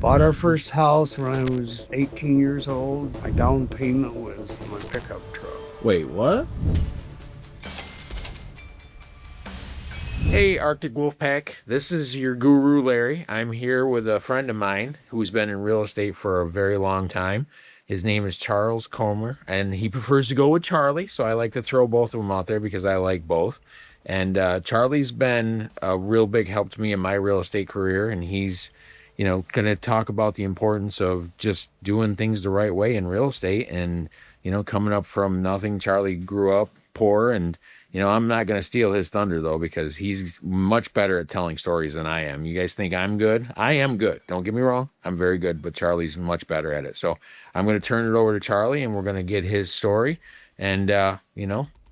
Bought our first house when I was 18 years old. My down payment was my pickup truck. Wait, what? Hey, Arctic Wolfpack. This is your guru, Larry. I'm here with a friend of mine who's been in real estate for a very long time. His name is Charles Comer, and he prefers to go with Charlie. So I like to throw both of them out there because I like both. And Charlie's been a real big help to me in my real estate career, and he's, going to talk about the importance of just doing things the right way in real estate. And, coming up from nothing, Charlie grew up poor and I'm not going to steal his thunder though, because he's much better at telling stories than I am. You guys think I'm good? I am good. Don't get me wrong. I'm very good, but Charlie's much better at it. So I'm going to turn it over to Charlie and we're going to get his story. And,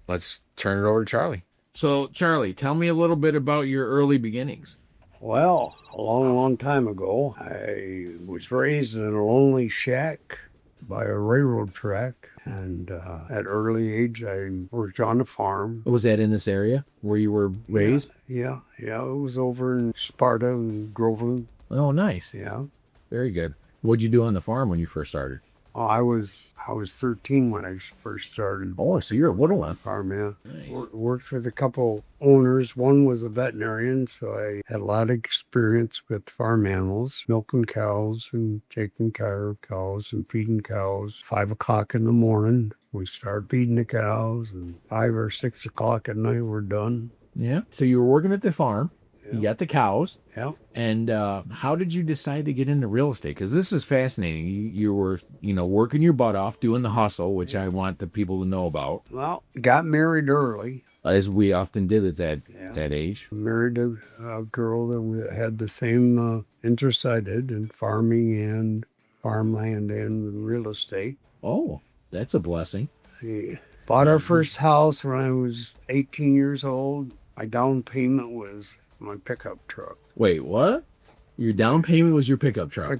let's turn it over to Charlie. So, Charlie, tell me a little bit about your early beginnings. Well, a long, long time ago, I was raised in a lonely shack by a railroad track. And at early age, I worked on a farm. Was that in this area where you were raised? Yeah. It was over in Sparta and Groveland. Oh, nice. Yeah. Very good. What'd you do on the farm when you first started? Oh, I was 13 when I first started. Oh, so you're a little one. Farm, yeah. Nice. Worked with a couple owners. One was a veterinarian, so I had a lot of experience with farm animals, milking cows and taking care of cows and feeding cows. 5 o'clock in the morning, we start feeding the cows, and 5 or 6 o'clock at night, we're done. Yeah. So you were working at the farm. You Yeah. got the cows. Yeah. And how did you decide to get into real estate? Because this is fascinating. You were, working your butt off, doing the hustle, which I want the people to know about, Well, got married early. as we often did at Yeah. that age. Married a girl that we had the same interests I did in farming and farmland and real estate. Oh, that's a blessing. We bought our first house when I was 18 years old. My down payment was my pickup truck. Wait, what? Your down payment was your pickup truck?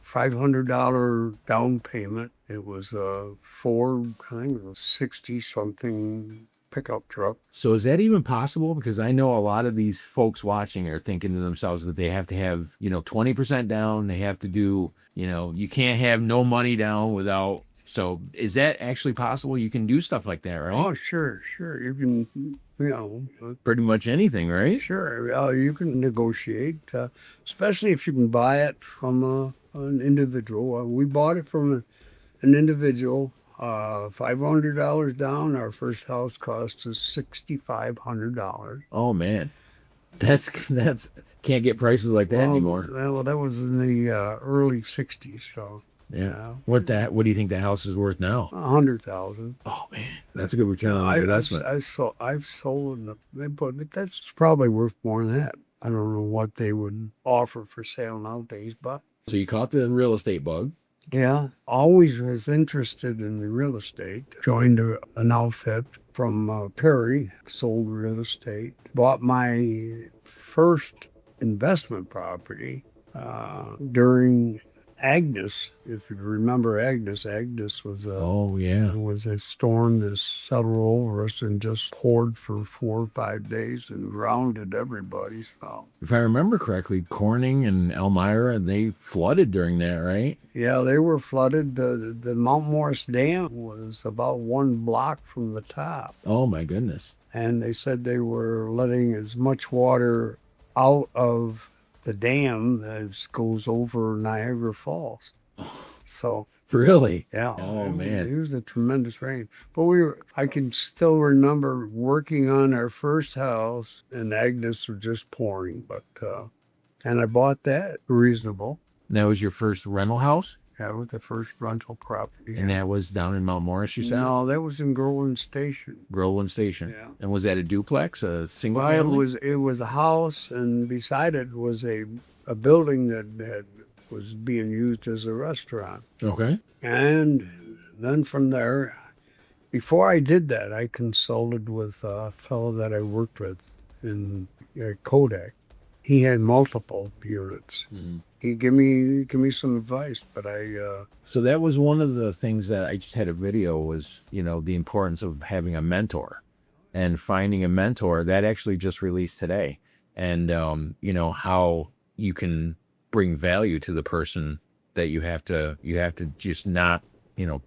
$500 down payment. It was a Ford kind of 60 something pickup truck. So is that even possible? Because I know a lot of these folks watching are thinking to themselves that they have to have, 20% down. They have to do, you can't have no money down without. So is that actually possible? You can do stuff like that, right? Oh, sure. You can, Pretty much anything, right? sure. You can negotiate, especially if you can buy it from an individual. We bought it from an individual. $500 down. Our first house cost us $6,500. Oh man, that's can't get prices like that anymore. Well, that was in the early '60s, so Yeah. What do you think the house is worth now? 100,000. Oh man, that's a good return on investment. I've sold them, but that's probably worth more than that. I don't know what they would offer for sale nowadays, but So you caught the real estate bug. yeah, always was interested in the real estate. Joined an outfit from Perry, sold real estate. Bought my first investment property during Agnes. If you remember Agnes was Oh yeah. was a storm that settled over us and just poured for 4 or 5 days and grounded everybody. So If I remember correctly, Corning and Elmira, they flooded during that, right? yeah, they were flooded. The Mount Morris Dam was about 1 block from the top. Oh my goodness. And they said they were letting as much water out of the dam as goes over Niagara Falls. So Really? yeah, Oh, man. it was a tremendous rain. But I can still remember working on our first house, and Agnes was just pouring. But and I bought that reasonable. That was your first rental house, That was the first rental property. and that was down in Mount Morris. You said No, that was in Groveland Station. Groveland Station. Yeah. And was that a duplex, a single Well, family? it was a house, and beside it was a building that was being used as a restaurant. Okay. And then from there, before I did that, I consulted with a fellow that I worked with in Kodak. He had multiple units. Mhm. He give me some advice, but I So that was one of the things that I just had a video was, the importance of having a mentor and finding a mentor that actually just released today. And, how you can bring value to the person that you have to just not,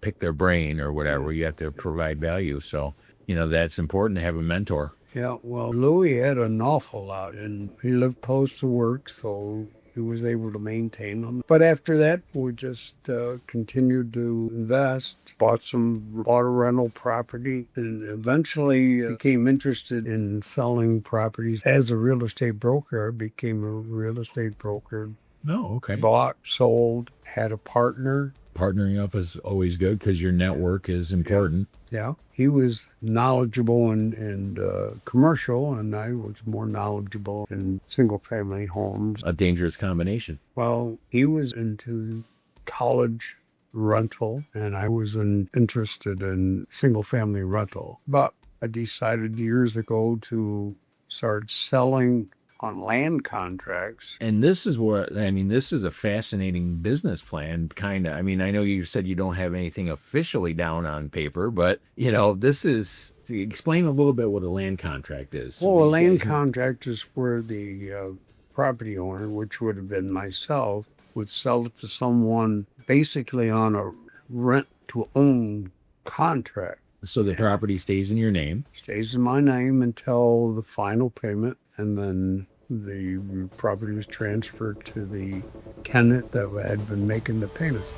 pick their brain or whatever. You have to provide value. So, that's important to have a mentor. Yeah, well, Louis had an awful lot, and he lived close to work, so he was able to maintain them. But after that, we just continued to invest, bought a rental property, and eventually became interested in selling properties. As a real estate broker, I became a real estate broker. Oh, okay. Bought, sold, had a partner. Partnering up is always good because your network is important. Yeah, he was knowledgeable in commercial, and I was more knowledgeable in single-family homes. A dangerous combination. Well, he was into college rental, and I was interested in single-family rental. But I decided years ago to start selling on land contracts. And this is this is a fascinating business plan, kind of. I mean, I know you said you don't have anything officially down on paper, but, this is, explain a little bit what a land contract is. Well, a land contract is where the property owner, which would have been myself, would sell it to someone basically on a rent to own contract. So the property stays in your name. Stays in my name until the final payment, and then the property was transferred to the tenant that had been making the payments.